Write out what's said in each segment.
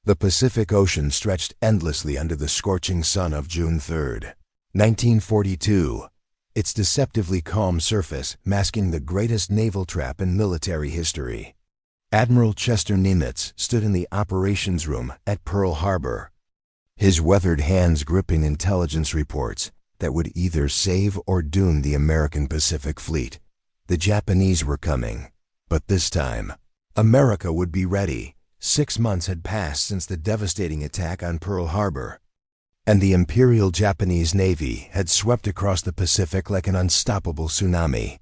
The Pacific Ocean stretched endlessly under the scorching sun of June 3, 1942, its deceptively calm surface masking the greatest naval trap in military history. Admiral Chester Nimitz stood in the operations room at Pearl Harbor, his weathered hands gripping intelligence reports that would either save or doom the American Pacific Fleet. The Japanese were coming, but this time, America would be ready. 6 months had passed since the devastating attack on Pearl Harbor, and the Imperial Japanese Navy had swept across the Pacific like an unstoppable tsunami.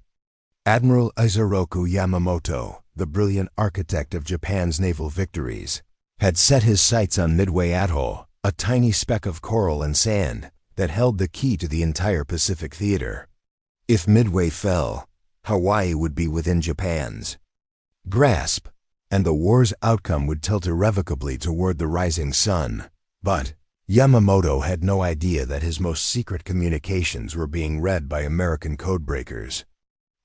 Admiral Isoroku Yamamoto, the brilliant architect of Japan's naval victories, had set his sights on Midway Atoll, a tiny speck of coral and sand that held the key to the entire Pacific theater. If Midway fell, Hawaii would be within Japan's grasp, and the war's outcome would tilt irrevocably toward the rising sun. But Yamamoto had no idea that his most secret communications were being read by American codebreakers.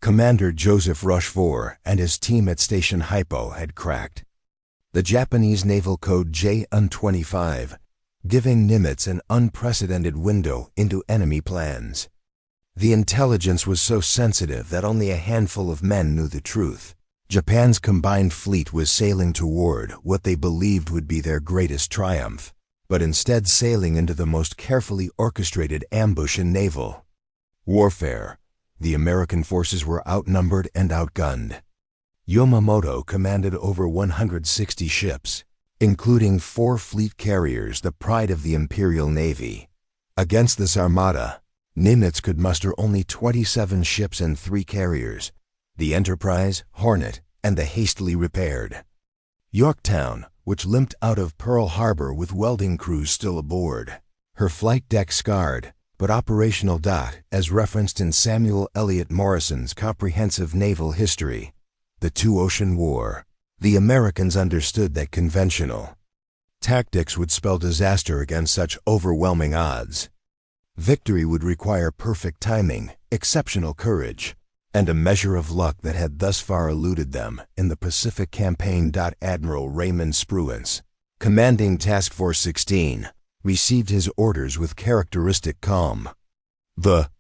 Commander Joseph Rochefort and his team at Station Hypo had cracked the Japanese naval code J-125, giving Nimitz an unprecedented window into enemy plans. The intelligence was so sensitive that only a handful of men knew the truth. Japan's combined fleet was sailing toward what they believed would be their greatest triumph, but instead sailing into the most carefully orchestrated ambush in naval warfare. The American forces were outnumbered and outgunned. Yamamoto commanded over 160 ships, including 4 fleet carriers, the pride of the Imperial Navy. Against this armada, Nimitz could muster only 27 ships and 3 carriers: the Enterprise, Hornet, and the hastily repaired Yorktown, which limped out of Pearl Harbor with welding crews still aboard, her flight deck scarred, but operational. As referenced in Samuel Eliot Morrison's comprehensive naval history, The Two-Ocean War, the Americans understood that conventional tactics would spell disaster against such overwhelming odds. Victory would require perfect timing, exceptional courage, and a measure of luck that had thus far eluded them in the Pacific Campaign. Admiral Raymond Spruance, commanding Task Force 16, received his orders with characteristic calm. The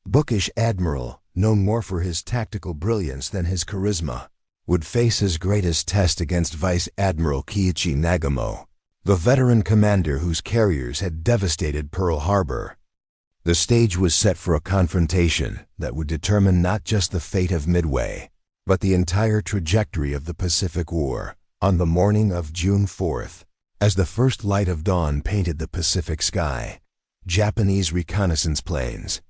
bookish admiral, known more for his tactical brilliance than his charisma, would face his greatest test against Vice Admiral Kiichi Nagamo, the veteran commander whose carriers had devastated Pearl Harbor. The stage was set for a confrontation that would determine not just the fate of Midway, but the entire trajectory of the Pacific War. On the morning of June 4th, as the first light of dawn painted the Pacific sky, Japanese reconnaissance planes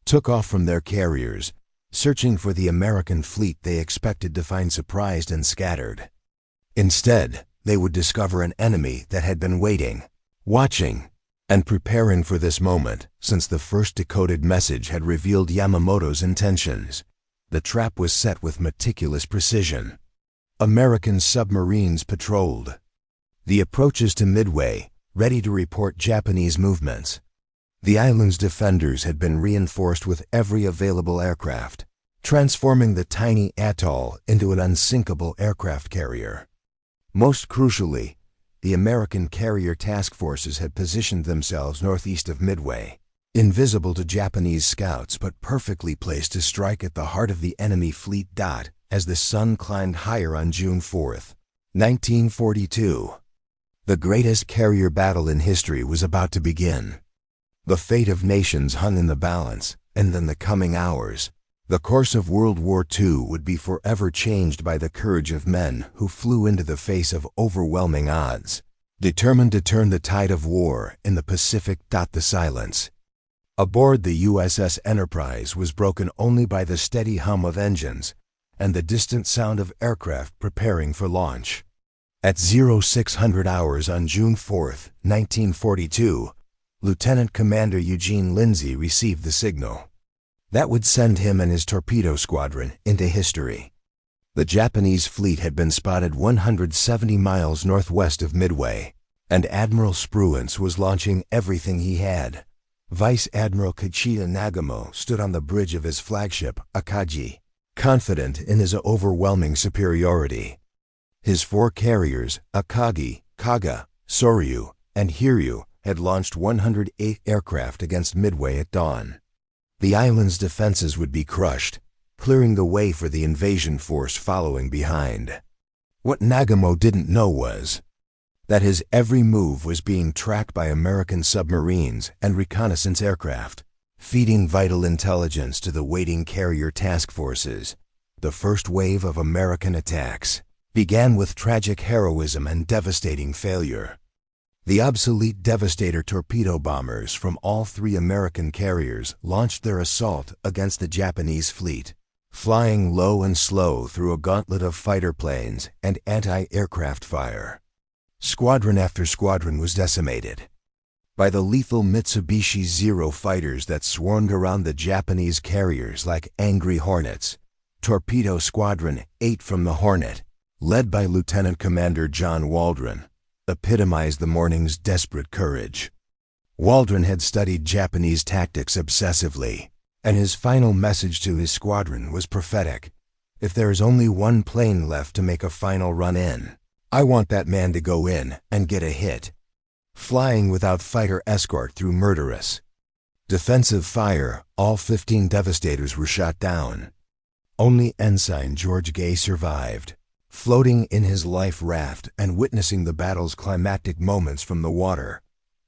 took off from their carriers, searching for the American fleet they expected to find surprised and scattered. Instead, they would discover an enemy that had been waiting, watching, and preparing for this moment since the first decoded message had revealed Yamamoto's intentions. The trap was set with meticulous precision. American submarines patrolled the approaches to Midway, ready to report Japanese movements. The island's defenders had been reinforced with every available aircraft, transforming the tiny atoll into an unsinkable aircraft carrier. Most crucially, the American carrier task forces had positioned themselves northeast of Midway, invisible to Japanese scouts but perfectly placed to strike at the heart of the enemy fleet. As the sun climbed higher on June 4th, 1942, the greatest carrier battle in history was about to begin. The fate of nations hung in the balance, and in the coming hours, the course of World War II would be forever changed by the courage of men who flew into the face of overwhelming odds, determined to turn the tide of war in the Pacific. The silence aboard the USS Enterprise was broken only by the steady hum of engines and the distant sound of aircraft preparing for launch. At 0600 hours on June 4th, 1942, Lieutenant Commander Eugene Lindsay received the signal that would send him and his torpedo squadron into history. The Japanese fleet had been spotted 170 miles northwest of Midway, and Admiral Spruance was launching everything he had. Vice Admiral Kiichi Nagamo stood on the bridge of his flagship, Akagi, confident in his overwhelming superiority. His 4 carriers, Akagi, Kaga, Soryu, and Hiryu had launched 108 aircraft against Midway at dawn. The island's defenses would be crushed, clearing the way for the invasion force following behind. What Nagamo didn't know was that his every move was being tracked by American submarines and reconnaissance aircraft, feeding vital intelligence to the waiting carrier task forces. The first wave of American attacks began with tragic heroism and devastating failure. The obsolete Devastator torpedo bombers from all three American carriers launched their assault against the Japanese fleet, flying low and slow through a gauntlet of fighter planes and anti-aircraft fire. Squadron after squadron was decimated by the lethal Mitsubishi Zero fighters that swarmed around the Japanese carriers like angry hornets. Torpedo Squadron 8 from the Hornet, led by Lieutenant Commander John Waldron, epitomized the morning's desperate courage. Waldron had studied Japanese tactics obsessively, and his final message to his squadron was prophetic. If there is only one plane left to make a final run in, I want that man to go in and get a hit. Flying without fighter escort through murderous defensive fire, all 15 Devastators were shot down. Only Ensign George Gay survived, floating in his life raft and witnessing the battle's climactic moments from the water.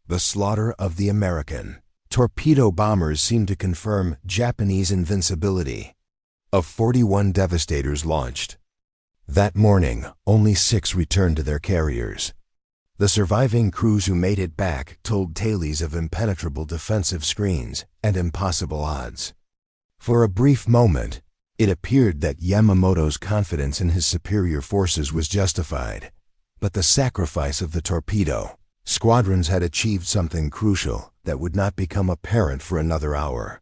The slaughter of the American torpedo bombers seemed to confirm Japanese invincibility. Of 41 Devastators launched that morning, only 6 returned to their carriers. The surviving crews who made it back told tales of impenetrable defensive screens and impossible odds. For a brief moment, it appeared that Yamamoto's confidence in his superior forces was justified, but the sacrifice of the torpedo squadrons had achieved something crucial that would not become apparent for another hour.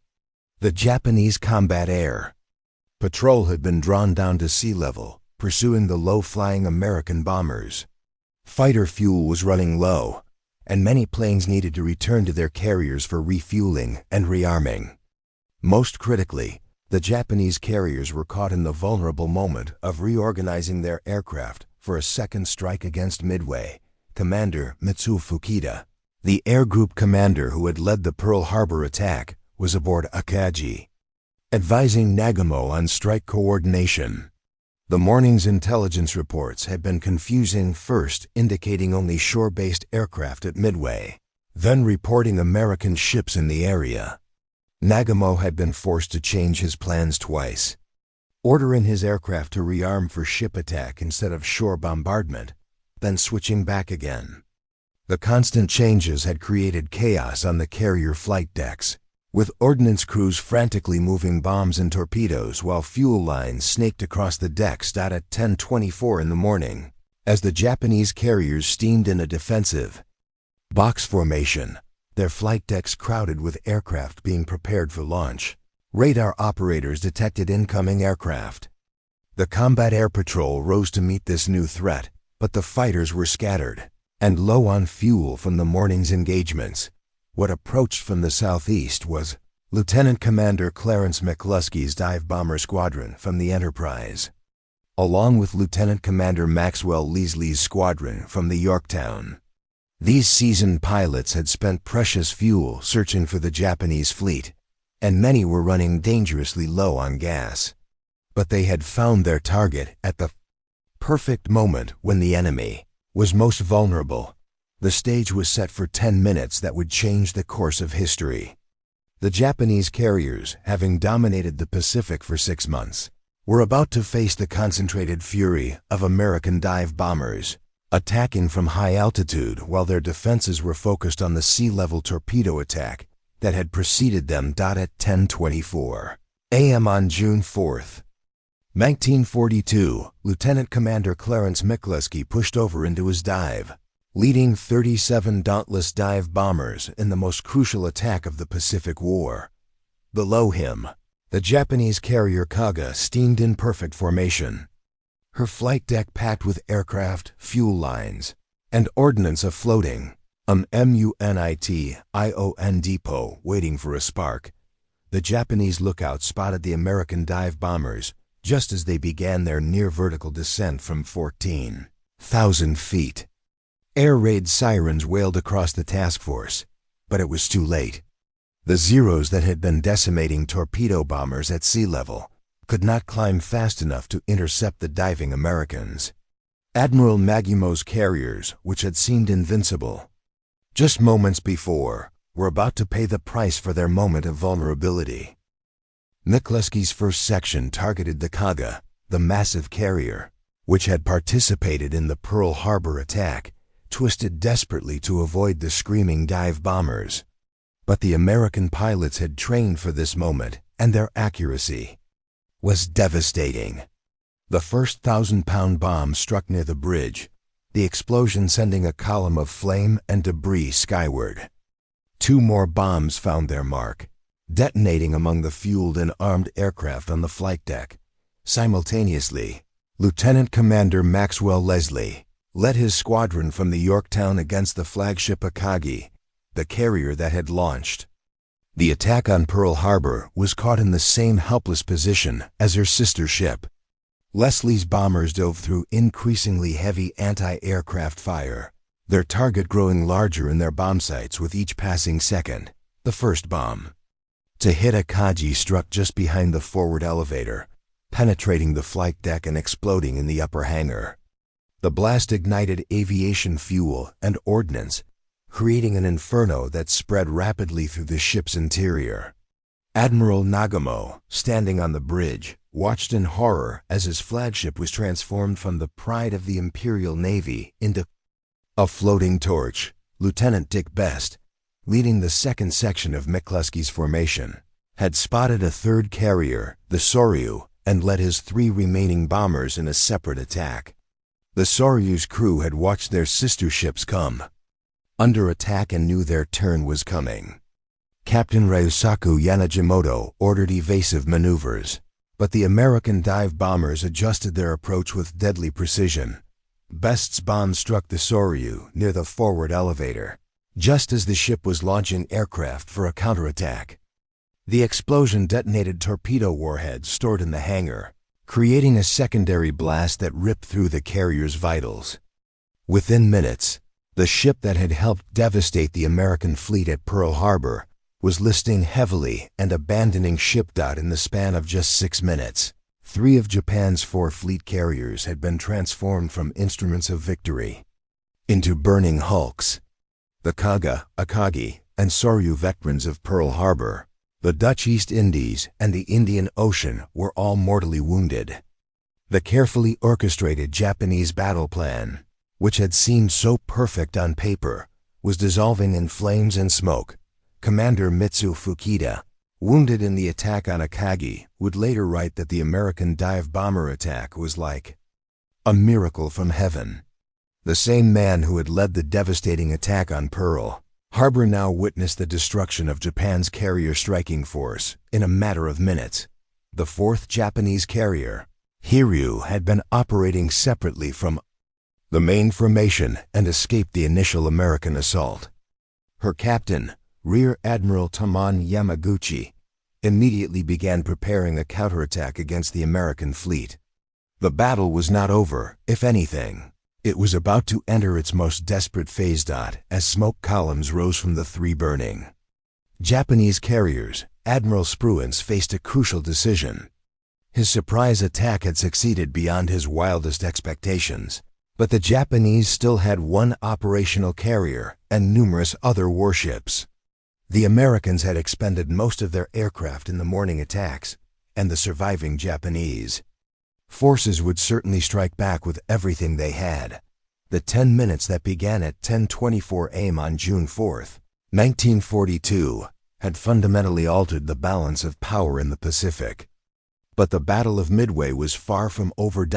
The Japanese combat air patrol had been drawn down to sea level, pursuing the low-flying American bombers. Fighter fuel was running low, and many planes needed to return to their carriers for refueling and rearming. Most critically, the Japanese carriers were caught in the vulnerable moment of reorganizing their aircraft for a second strike against Midway. Commander Mitsuo Fukita, the air group commander who had led the Pearl Harbor attack, was aboard Akagi, advising Nagamo on strike coordination. The morning's intelligence reports had been confusing, first indicating only shore-based aircraft at Midway, then reporting American ships in the area. Nagamo had been forced to change his plans twice, ordering his aircraft to rearm for ship attack instead of shore bombardment, then switching back again. The constant changes had created chaos on the carrier flight decks, with ordnance crews frantically moving bombs and torpedoes while fuel lines snaked across the decks. At 10:24 in the morning, as the Japanese carriers steamed in a defensive box formation, their flight decks crowded with aircraft being prepared for launch, radar operators detected incoming aircraft. The combat air patrol rose to meet this new threat, but the fighters were scattered and low on fuel from the morning's engagements. What approached from the southeast was Lieutenant Commander Clarence McCluskey's dive bomber squadron from the Enterprise, along with Lieutenant Commander Maxwell Leesley's squadron from the Yorktown. These seasoned pilots had spent precious fuel searching for the Japanese fleet, and many were running dangerously low on gas. But they had found their target at the perfect moment when the enemy was most vulnerable. The stage was set for 10 minutes that would change the course of history. The Japanese carriers, having dominated the Pacific for 6 months, were about to face the concentrated fury of American dive bombers, attacking from high altitude while their defenses were focused on the sea-level torpedo attack that had preceded them. At 10:24 a.m. on June 4, 1942, Lieutenant Commander Clarence McCluskey pushed over into his dive, leading 37 dauntless dive bombers in the most crucial attack of the Pacific War. Below him, the Japanese carrier Kaga steamed in perfect formation, her flight deck packed with aircraft, fuel lines, and ordnance afloating, MUNIT-ION depot waiting for a spark. The Japanese lookout spotted the American dive bombers just as they began their near-vertical descent from 14,000 feet. Air raid sirens wailed across the task force, but it was too late. The Zeros that had been decimating torpedo bombers at sea level could not climb fast enough to intercept the diving Americans. Admiral Maguimo's carriers, which had seemed invincible just moments before, were about to pay the price for their moment of vulnerability. McCluskey's first section targeted the Kaga, the massive carrier, which had participated in the Pearl Harbor attack, twisted desperately to avoid the screaming dive bombers. But the American pilots had trained for this moment, and their accuracy was devastating. The first 1,000-pound bomb struck near the bridge, the explosion sending a column of flame and debris skyward. 2 more bombs found their mark, detonating among the fueled and armed aircraft on the flight deck. Simultaneously, Lieutenant Commander Maxwell Leslie led his squadron from the Yorktown against the flagship Akagi, the carrier that had launched. The attack on Pearl Harbor was caught in the same helpless position as her sister ship. Leslie's bombers dove through increasingly heavy anti-aircraft fire, their target growing larger in their bomb sights with each passing second. The first bomb to hit Akagi struck just behind the forward elevator, penetrating the flight deck and exploding in the upper hangar. The blast ignited aviation fuel and ordnance, creating an inferno that spread rapidly through the ship's interior. Admiral Nagamo, standing on the bridge, watched in horror as his flagship was transformed from the pride of the Imperial Navy into a floating torch. Lieutenant Dick Best, leading the second section of McCluskey's formation, had spotted a third carrier, the Soryu, and led his 3 remaining bombers in a separate attack. The Soryu's crew had watched their sister ships come under attack and knew their turn was coming. Captain Ryusaku Yanagimoto ordered evasive maneuvers, but the American dive bombers adjusted their approach with deadly precision. Best's bomb struck the Soryu near the forward elevator, just as the ship was launching aircraft for a counterattack. The explosion detonated torpedo warheads stored in the hangar, creating a secondary blast that ripped through the carrier's vitals. Within minutes, the ship that had helped devastate the American fleet at Pearl Harbor was listing heavily and abandoning ship. In the span of just 6 minutes, 3 of Japan's 4 fleet carriers had been transformed from instruments of victory into burning hulks. The Kaga, Akagi, and Soryu veterans of Pearl Harbor, the Dutch East Indies, and the Indian Ocean were all mortally wounded. The carefully orchestrated Japanese battle plan, which had seemed so perfect on paper, was dissolving in flames and smoke. Commander Mitsu Fukida, wounded in the attack on Akagi, would later write that the American dive bomber attack was like a miracle from heaven. The same man who had led the devastating attack on Pearl Harbor now witnessed the destruction of Japan's carrier striking force in a matter of minutes. The 4th Japanese carrier, Hiryu, had been operating separately from the main formation and escaped the initial American assault. Her captain, Rear Admiral Tamon Yamaguchi, immediately began preparing a counterattack against the American fleet. The battle was not over. If anything, it was about to enter its most desperate phase. As smoke columns rose from the 3 burning Japanese carriers, Admiral Spruance faced a crucial decision. His surprise attack had succeeded beyond his wildest expectations, but the Japanese still had 1 operational carrier and numerous other warships. The Americans had expended most of their aircraft in the morning attacks, and the surviving Japanese forces would certainly strike back with everything they had. The 10 minutes that began at 10:24 a.m. on June 4, 1942, had fundamentally altered the balance of power in the Pacific. But the Battle of Midway was far from over.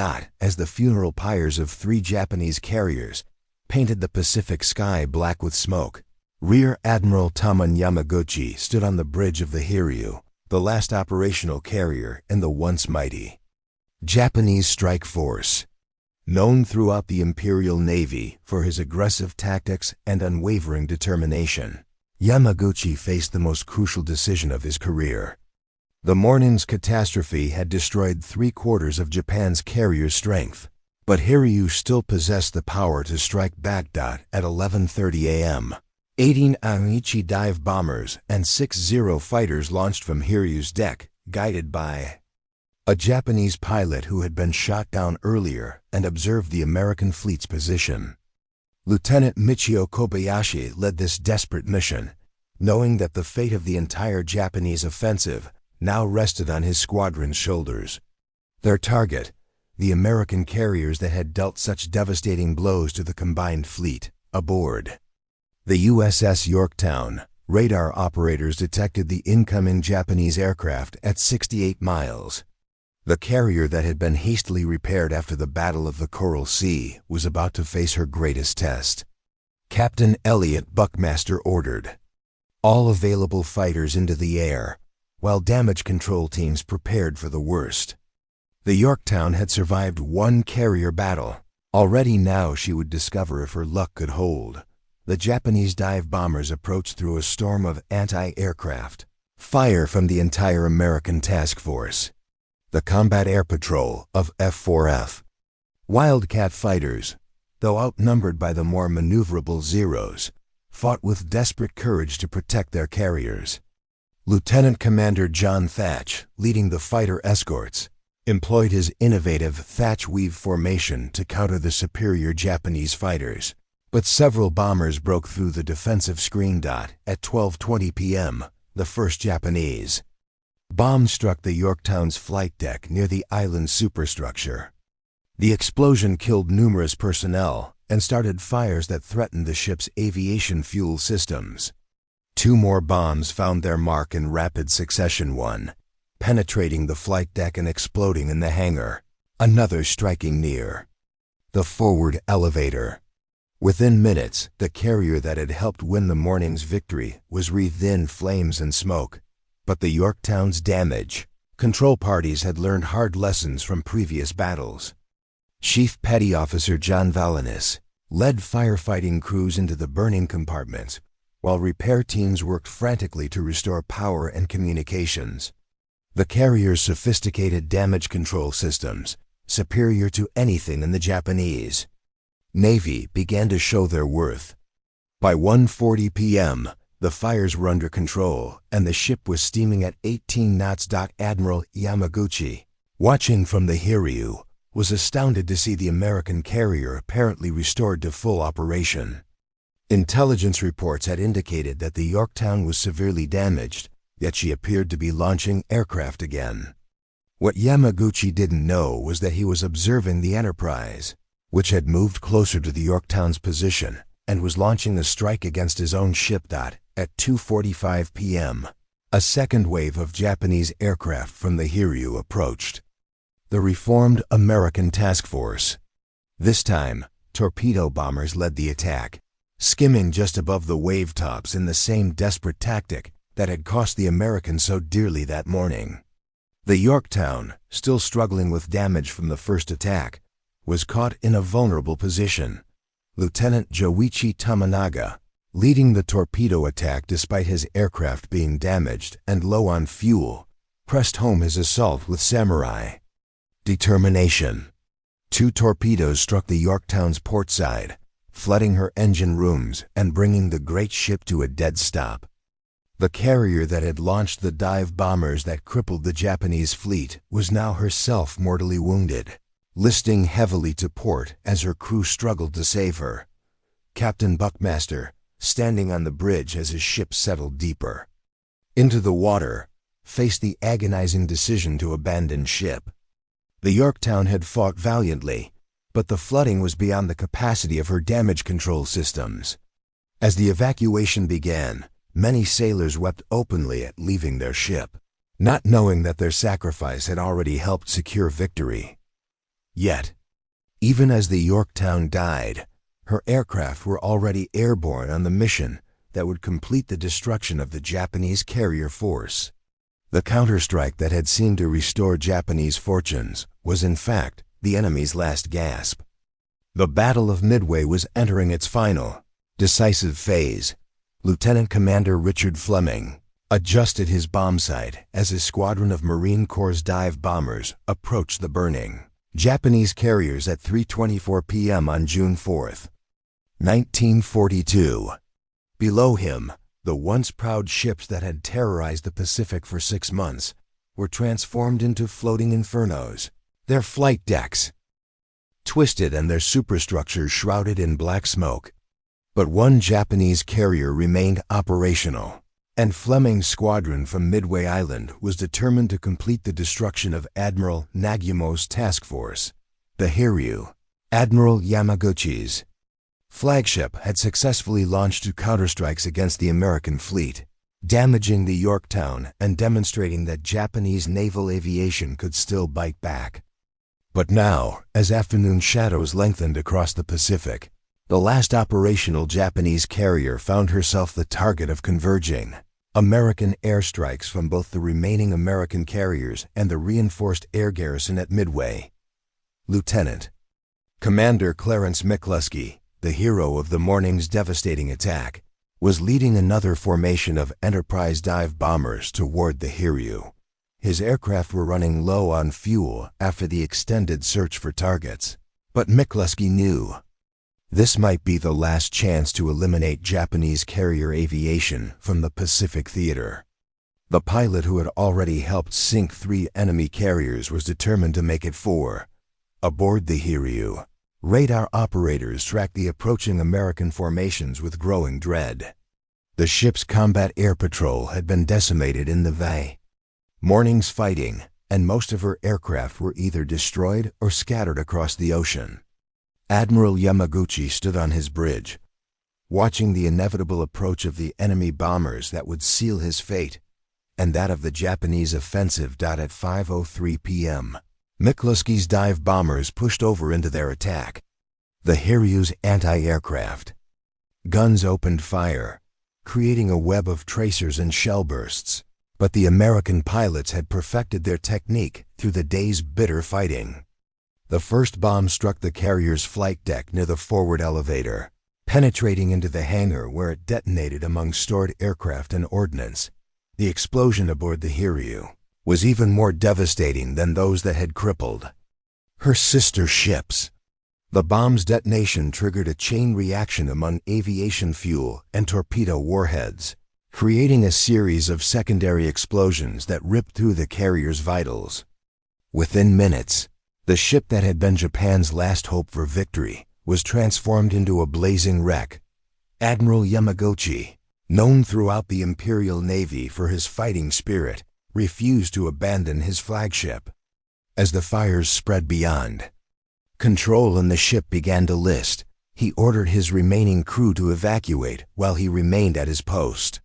As the funeral pyres of 3 Japanese carriers painted the Pacific sky black with smoke, Rear Admiral Tamon Yamaguchi stood on the bridge of the Hiryu, the last operational carrier in the once mighty Japanese strike force. Known throughout the Imperial Navy for his aggressive tactics and unwavering determination, Yamaguchi faced the most crucial decision of his career. The morning's catastrophe had destroyed 3/4 of Japan's carrier strength, But Hiryu still possessed the power to strike back. At 11:30 a.m., 18 Aichi dive bombers and 6 Zero fighters launched from Hiryu's deck, guided by a Japanese pilot who had been shot down earlier and observed the American fleet's position. Lieutenant Michio Kobayashi led this desperate mission, knowing that the fate of the entire Japanese offensive now rested on his squadron's shoulders. Their target, the American carriers that had dealt such devastating blows to the combined fleet, aboard the USS Yorktown, radar operators detected the incoming Japanese aircraft at 68 miles. The carrier that had been hastily repaired after the Battle of the Coral Sea was about to face her greatest test. Captain Elliot Buckmaster ordered all available fighters into the air, while damage control teams prepared for the worst. The Yorktown had survived one carrier battle. Already now she would discover if her luck could hold. The Japanese dive bombers approached through a storm of anti-aircraft fire from the entire American task force, the Combat Air Patrol of F4F. Wildcat fighters, though outnumbered by the more maneuverable Zeros, fought with desperate courage to protect their carriers. Lieutenant Commander John Thatch, leading the fighter escorts, employed his innovative Thatch Weave formation to counter the superior Japanese fighters. But several bombers broke through the defensive screen. At 12:20 p.m., the first Japanese bomb struck the Yorktown's flight deck near the island's superstructure. The explosion killed numerous personnel and started fires that threatened the ship's aviation fuel systems. 2 more bombs found their mark in rapid succession, one penetrating the flight deck and exploding in the hangar, another striking near the forward elevator. Within minutes, the carrier that had helped win the morning's victory was wreathed in flames and smoke. But the Yorktown's damage control parties had learned hard lessons from previous battles. Chief Petty Officer John Valanis led firefighting crews into the burning compartments, while repair teams worked frantically to restore power and communications. The carrier's sophisticated damage control systems, superior to anything in the Japanese Navy, began to show their worth. By 1:40 p.m., the fires were under control and the ship was steaming at 18 knots. Admiral Yamaguchi, watching from the Hiryu, was astounded to see the American carrier apparently restored to full operation. Intelligence reports had indicated that the Yorktown was severely damaged, yet she appeared to be launching aircraft again. What Yamaguchi didn't know was that he was observing the Enterprise, which had moved closer to the Yorktown's position and was launching a strike against his own ship. At 2:45 p.m., a second wave of Japanese aircraft from the Hiryu approached. The reformed American task force. This time, torpedo bombers led the attack, skimming just above the wave tops in the same desperate tactic that had cost the Americans so dearly that morning. The Yorktown, still struggling with damage from the first attack, was caught in a vulnerable position. Lieutenant Joichi Tamanaga, leading the torpedo attack despite his aircraft being damaged and low on fuel, pressed home his assault with samurai determination. 2 torpedoes struck the Yorktown's port side, flooding her engine rooms and bringing the great ship to a dead stop. The carrier that had launched the dive bombers that crippled the Japanese fleet was now herself mortally wounded, listing heavily to port as her crew struggled to save her. Captain Buckmaster, standing on the bridge as his ship settled deeper into the water, faced the agonizing decision to abandon ship. The Yorktown had fought valiantly, but the flooding was beyond the capacity of her damage control systems. As the evacuation began, many sailors wept openly at leaving their ship, not knowing that their sacrifice had already helped secure victory. Yet, even as the Yorktown died, her aircraft were already airborne on the mission that would complete the destruction of the Japanese carrier force. The counterstrike that had seemed to restore Japanese fortunes was in fact the enemy's last gasp. The Battle of Midway was entering its final, decisive phase. Lieutenant Commander Richard Fleming adjusted his bomb sight as his squadron of Marine Corps dive bombers approached the burning Japanese carriers at 3:24 p.m. on June 4, 1942. Below him, the once proud ships that had terrorized the Pacific for 6 months were transformed into floating infernos, their flight decks twisted and their superstructures shrouded in black smoke. But one Japanese carrier remained operational, and Fleming's squadron from Midway Island was determined to complete the destruction of Admiral Nagumo's task force. The Hiryu, Admiral Yamaguchi's flagship, had successfully launched two counterstrikes against the American fleet, damaging the Yorktown and demonstrating that Japanese naval aviation could still bite back. But now, as afternoon shadows lengthened across the Pacific, the last operational Japanese carrier found herself the target of converging American airstrikes from both the remaining American carriers and the reinforced air garrison at Midway. Lieutenant Commander Clarence McCluskey, the hero of the morning's devastating attack, was leading another formation of Enterprise dive bombers toward the Hiryu. His aircraft were running low on fuel after the extended search for targets, but McCluskey knew this might be the last chance to eliminate Japanese carrier aviation from the Pacific theater. The pilot who had already helped sink 3 enemy carriers was determined to make it 4. Aboard the Hiryu, radar operators tracked the approaching American formations with growing dread. The ship's combat air patrol had been decimated in the morning's fighting, and most of her aircraft were either destroyed or scattered across the ocean. Admiral Yamaguchi stood on his bridge, watching the inevitable approach of the enemy bombers that would seal his fate and that of the Japanese offensive. At 5:03 p.m., McCluskey's dive bombers pushed over into their attack. The Hiryu's anti-aircraft guns opened fire, creating a web of tracers and shell bursts, but the American pilots had perfected their technique through the day's bitter fighting. The first bomb struck the carrier's flight deck near the forward elevator, penetrating into the hangar where it detonated among stored aircraft and ordnance. The explosion aboard the Hiryu was even more devastating than those that had crippled her sister ships. The bomb's detonation triggered a chain reaction among aviation fuel and torpedo warheads, creating a series of secondary explosions that ripped through the carrier's vitals. Within minutes, the ship that had been Japan's last hope for victory was transformed into a blazing wreck. Admiral Yamaguchi, known throughout the Imperial Navy for his fighting spirit, refused to abandon his flagship. As the fires spread beyond control and the ship began to list, he ordered his remaining crew to evacuate while he remained at his post.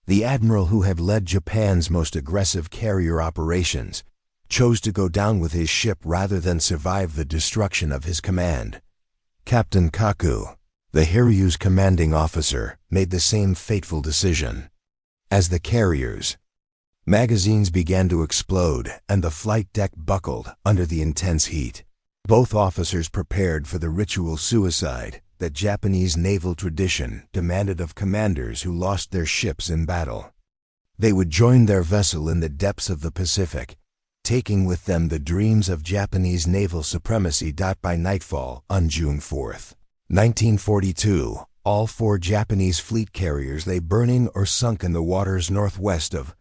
The admiral who had led Japan's most aggressive carrier operations chose to go down with his ship rather than survive the destruction of his command. Captain Kaku, the Hiryu's commanding officer, made the same fateful decision. As the carrier's magazines began to explode and the flight deck buckled under the intense heat, both officers prepared for the ritual suicide that Japanese naval tradition demanded of commanders who lost their ships in battle. They would join their vessel in the depths of the Pacific, taking with them the dreams of Japanese naval supremacy. By nightfall on June 4, 1942, all 4 Japanese fleet carriers lay burning or sunk in the waters northwest of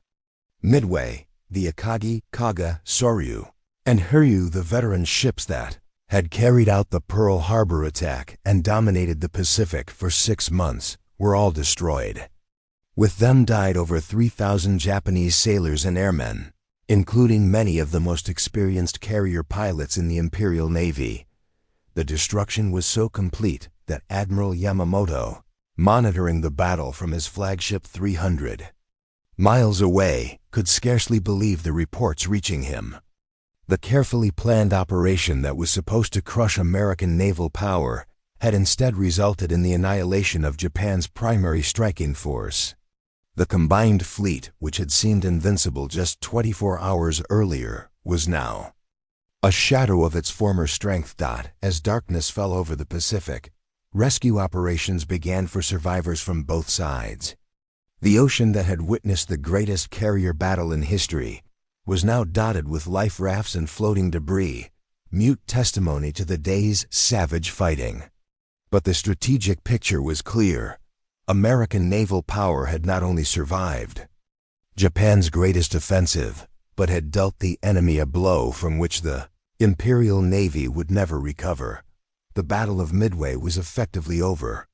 Midway, the Akagi, Kaga, Soryu, and Hiryu, the veteran ships that had carried out the Pearl Harbor attack and dominated the Pacific for 6 months, were all destroyed. With them died over 3,000 Japanese sailors and airmen, including many of the most experienced carrier pilots in the Imperial Navy. The destruction was so complete that Admiral Yamamoto, monitoring the battle from his flagship 300 miles away, could scarcely believe the reports reaching him. The carefully planned operation that was supposed to crush American naval power had instead resulted in the annihilation of Japan's primary striking force. The combined fleet, which had seemed invincible just 24 hours earlier, was now a shadow of its former strength. As darkness fell over the Pacific, rescue operations began for survivors from both sides. The ocean that had witnessed the greatest carrier battle in history was now dotted with life rafts and floating debris, mute testimony to the day's savage fighting. But the strategic picture was clear. American naval power had not only survived Japan's greatest offensive, but had dealt the enemy a blow from which the Imperial Navy would never recover. The Battle of Midway was effectively over,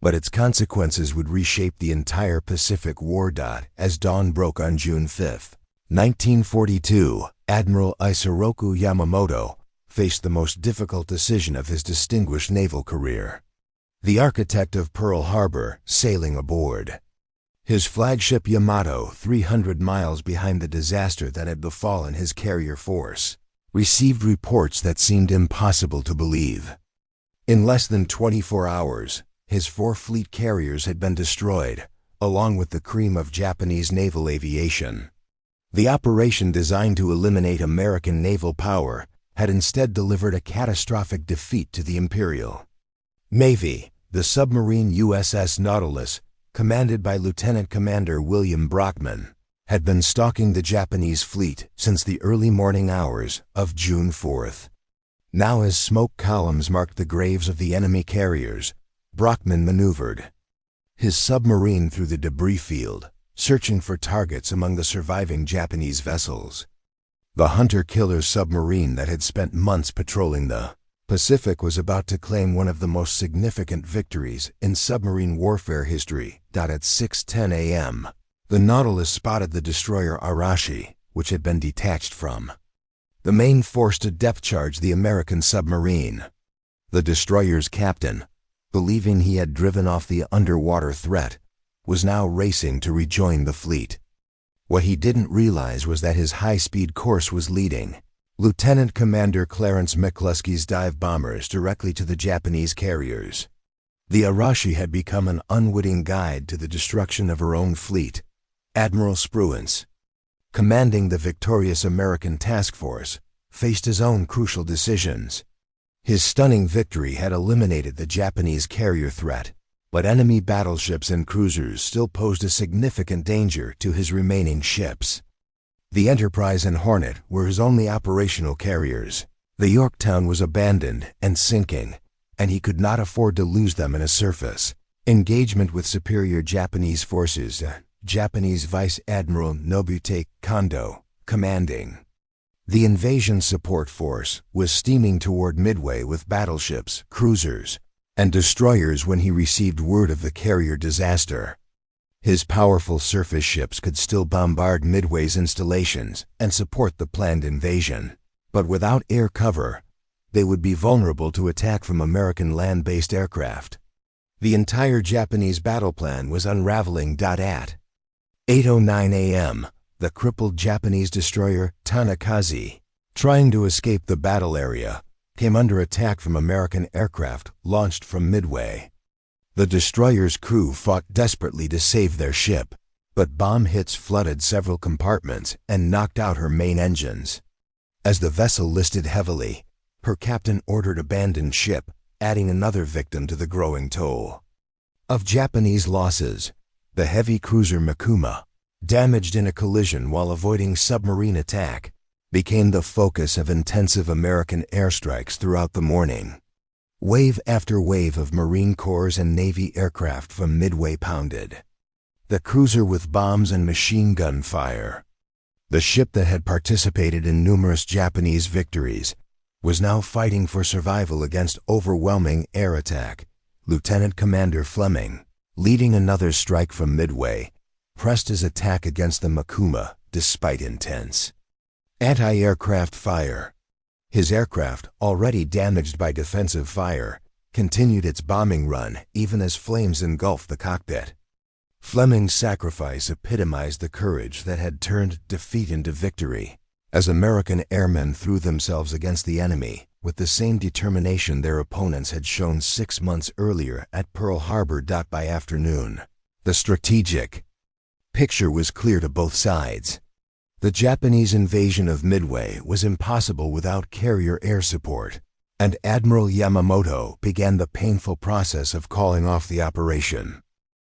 but its consequences would reshape the entire Pacific War. As dawn broke on June 5, 1942, Admiral Isoroku Yamamoto faced the most difficult decision of his distinguished naval career. The architect of Pearl Harbor, sailing aboard his flagship Yamato 300 miles behind the disaster that had befallen his carrier force, received reports that seemed impossible to believe. In less than 24 hours, his 4 fleet carriers had been destroyed, along with the cream of Japanese naval aviation. The operation designed to eliminate American naval power had instead delivered a catastrophic defeat to the Imperial Navy. The submarine USS Nautilus, commanded by Lieutenant Commander William Brockman, had been stalking the Japanese fleet since the early morning hours of June 4th. Now, as smoke columns marked the graves of the enemy carriers, Brockman maneuvered his submarine through the debris field, searching for targets among the surviving Japanese vessels. The hunter-killer submarine that had spent months patrolling the Pacific was about to claim one of the most significant victories in submarine warfare history. At 6:10 a.m., the Nautilus spotted the destroyer Arashi, which had been detached from the main force to depth charge the American submarine. The destroyer's captain, believing he had driven off the underwater threat, was now racing to rejoin the fleet. What he didn't realize was that his high-speed course was leading Lieutenant Commander Clarence McCluskey's dive bombers directly to the Japanese carriers. The Arashi had become an unwitting guide to the destruction of her own fleet. Admiral Spruance, commanding the victorious American task force, faced his own crucial decisions. His stunning victory had eliminated the Japanese carrier threat, but enemy battleships and cruisers still posed a significant danger to his remaining ships. The Enterprise and Hornet were his only operational carriers. The Yorktown was abandoned and sinking, and he could not afford to lose them in a surface engagement with superior Japanese forces. Japanese Vice Admiral Nobute Kondo, commanding the invasion support force, was steaming toward Midway with battleships, cruisers, and destroyers when he received word of the carrier disaster. His powerful surface ships could still bombard Midway's installations and support the planned invasion, but without air cover, they would be vulnerable to attack from American land-based aircraft. The entire Japanese battle plan was unraveling. At 8:09 a.m., the crippled Japanese destroyer Tanakaze, trying to escape the battle area, came under attack from American aircraft launched from Midway. The destroyer's crew fought desperately to save their ship, but bomb hits flooded several compartments and knocked out her main engines. As the vessel listed heavily, her captain ordered abandoned ship, adding another victim to the growing toll of Japanese losses. The heavy cruiser Mikuma, damaged in a collision while avoiding submarine attack, became the focus of intensive American airstrikes throughout the morning. Wave after wave of Marine Corps and Navy aircraft from Midway pounded the cruiser with bombs and machine gun fire. The ship that had participated in numerous Japanese victories was now fighting for survival against overwhelming air attack. Lieutenant Commander Fleming, leading another strike from Midway, pressed his attack against the Mikuma despite intense anti-aircraft fire. His aircraft, already damaged by defensive fire, continued its bombing run even as flames engulfed the cockpit. Fleming's sacrifice epitomized the courage that had turned defeat into victory, as American airmen threw themselves against the enemy with the same determination their opponents had shown 6 months earlier at Pearl Harbor. By afternoon, the strategic picture was clear to both sides. The Japanese invasion of Midway was impossible without carrier air support, and Admiral Yamamoto began the painful process of calling off the operation.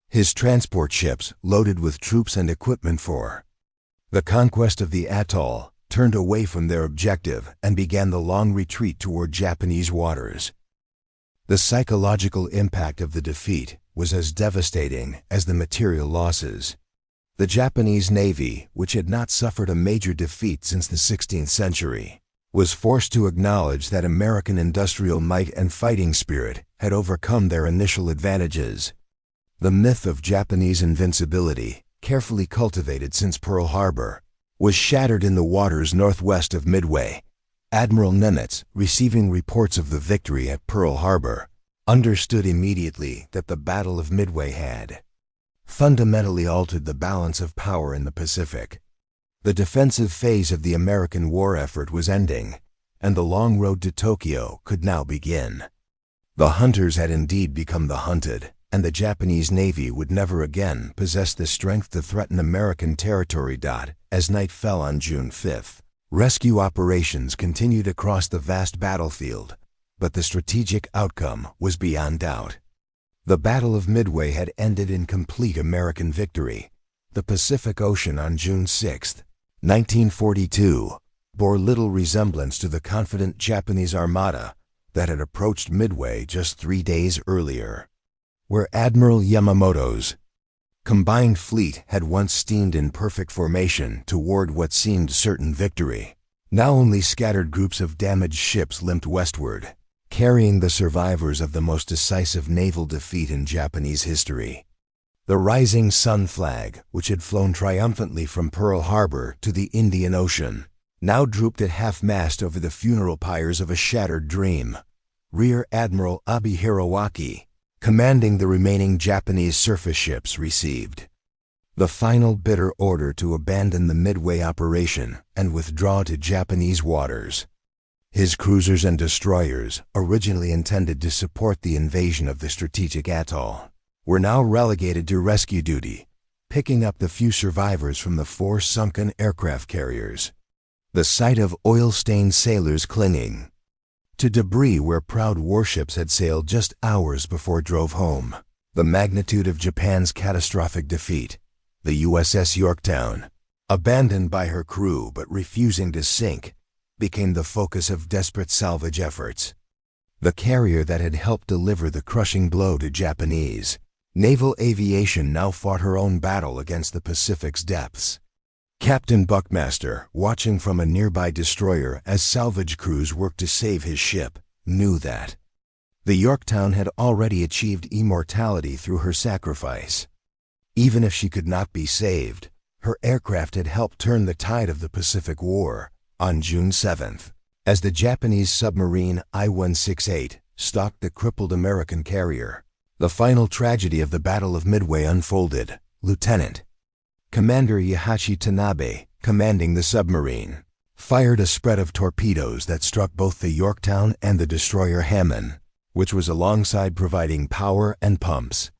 His transport ships, loaded with troops and equipment for the conquest of the atoll, turned away from their objective and began the long retreat toward Japanese waters. The psychological impact of the defeat was as devastating as the material losses. The Japanese Navy, which had not suffered a major defeat since the 16th century, was forced to acknowledge that American industrial might and fighting spirit had overcome their initial advantages. The myth of Japanese invincibility, carefully cultivated since Pearl Harbor, was shattered in the waters northwest of Midway. Admiral Nimitz, receiving reports of the victory at Pearl Harbor, understood immediately that the Battle of Midway had fundamentally altered the balance of power in the Pacific. The defensive phase of the American war effort was ending, and the long road to Tokyo could now begin. The hunters had indeed become the hunted, and the Japanese Navy would never again possess the strength to threaten American territory. As night fell on June 5th, rescue operations continued across the vast battlefield, but the strategic outcome was beyond doubt. The Battle of Midway had ended in complete American victory. The Pacific Ocean on June 6, 1942, bore little resemblance to the confident Japanese armada that had approached Midway just 3 days earlier, where Admiral Yamamoto's combined fleet had once steamed in perfect formation toward what seemed certain victory. Now only scattered groups of damaged ships limped westward, carrying the survivors of the most decisive naval defeat in Japanese history. The rising sun flag, which had flown triumphantly from Pearl Harbor to the Indian Ocean, now drooped at half-mast over the funeral pyres of a shattered dream. Rear Admiral Abe Hiroaki, commanding the remaining Japanese surface ships, received the final bitter order to abandon the Midway operation and withdraw to Japanese waters. His cruisers and destroyers, originally intended to support the invasion of the strategic atoll, were now relegated to rescue duty, picking up the few survivors from the 4 sunken aircraft carriers. The sight of oil-stained sailors clinging to debris where proud warships had sailed just hours before drove home. The magnitude of Japan's catastrophic defeat. The USS Yorktown, abandoned by her crew but refusing to sink, became the focus of desperate salvage efforts. The carrier that had helped deliver the crushing blow to Japanese naval aviation now fought her own battle against the Pacific's depths. Captain Buckmaster, watching from a nearby destroyer as salvage crews worked to save his ship, knew that the Yorktown had already achieved immortality through her sacrifice. Even if she could not be saved, her aircraft had helped turn the tide of the Pacific War. On June 7th, as the Japanese submarine I-168 stalked the crippled American carrier, the final tragedy of the Battle of Midway unfolded. Lieutenant Commander Yahashi Tanabe, commanding the submarine, fired a spread of torpedoes that struck both the Yorktown and the destroyer Hammond, which was alongside providing power and pumps.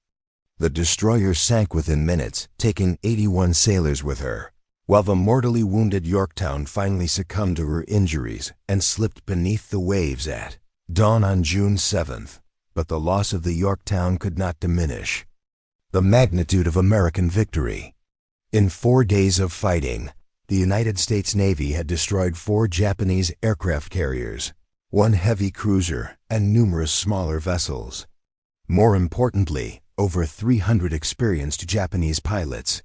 The destroyer sank within minutes, taking 81 sailors with her, while the mortally wounded Yorktown finally succumbed to her injuries and slipped beneath the waves at dawn on June 7th. But the loss of the Yorktown could not diminish the magnitude of American victory. In 4 days of fighting, the United States Navy had destroyed 4 Japanese aircraft carriers, 1 heavy cruiser, and numerous smaller vessels. More importantly, over 300 experienced Japanese pilots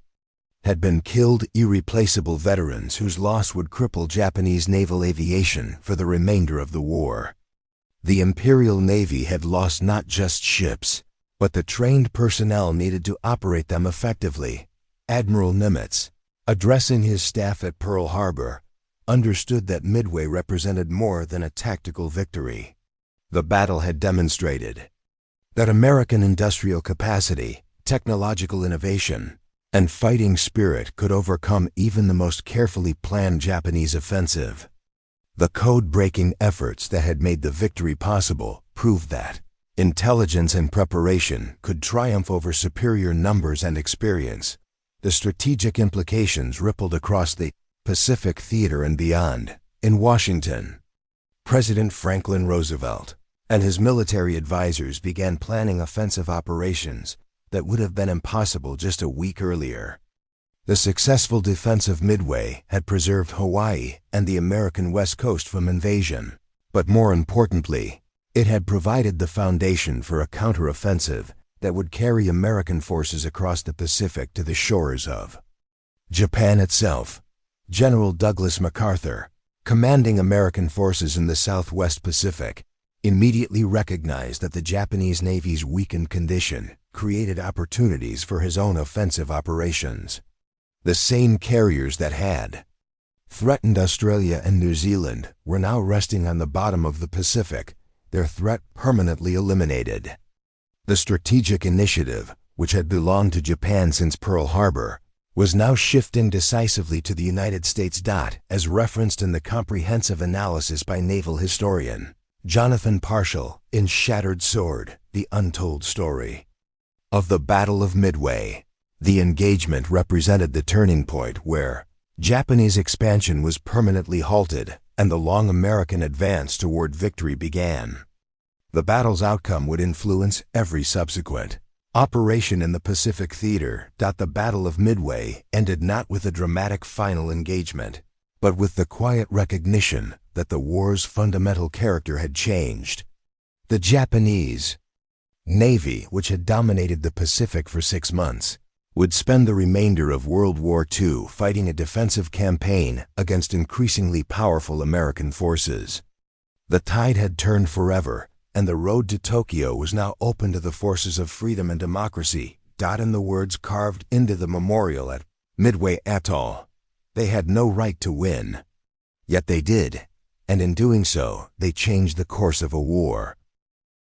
had been killed, irreplaceable veterans whose loss would cripple Japanese naval aviation for the remainder of the war. The Imperial Navy had lost not just ships, but the trained personnel needed to operate them effectively. Admiral Nimitz, addressing his staff at Pearl Harbor, understood that Midway represented more than a tactical victory. The battle had demonstrated that American industrial capacity, technological innovation, and fighting spirit could overcome even the most carefully planned Japanese offensive. The code-breaking efforts that had made the victory possible proved that intelligence and preparation could triumph over superior numbers and experience. The strategic implications rippled across the Pacific theater and beyond. In Washington, President Franklin Roosevelt and his military advisors began planning offensive operations that would have been impossible just a week earlier. The successful defense of Midway had preserved Hawaii and the American West Coast from invasion. But more importantly, it had provided the foundation for a counteroffensive that would carry American forces across the Pacific to the shores of Japan itself. General Douglas MacArthur, commanding American forces in the Southwest Pacific, immediately recognized that the Japanese Navy's weakened condition created opportunities for his own offensive operations. The same carriers that had threatened Australia and New Zealand were now resting on the bottom of the Pacific, their threat permanently eliminated. The strategic initiative, which had belonged to Japan since Pearl Harbor, was now shifting decisively to the United States. As referenced in the comprehensive analysis by naval historian Jonathan Parshall in Shattered Sword, The Untold Story of the Battle of Midway. The engagement represented the turning point where Japanese expansion was permanently halted and the long American advance toward victory began. The battle's outcome would influence every subsequent operation in the Pacific theater. The Battle of Midway ended not with a dramatic final engagement, but with the quiet recognition that the war's fundamental character had changed. The Japanese Navy, which had dominated the Pacific for 6 months, would spend the remainder of World War II fighting a defensive campaign against increasingly powerful American forces. The tide had turned forever, and the road to Tokyo was now open to the forces of freedom and democracy. In the words carved into the memorial at Midway Atoll, they had no right to win. Yet they did, and in doing so, they changed the course of a war.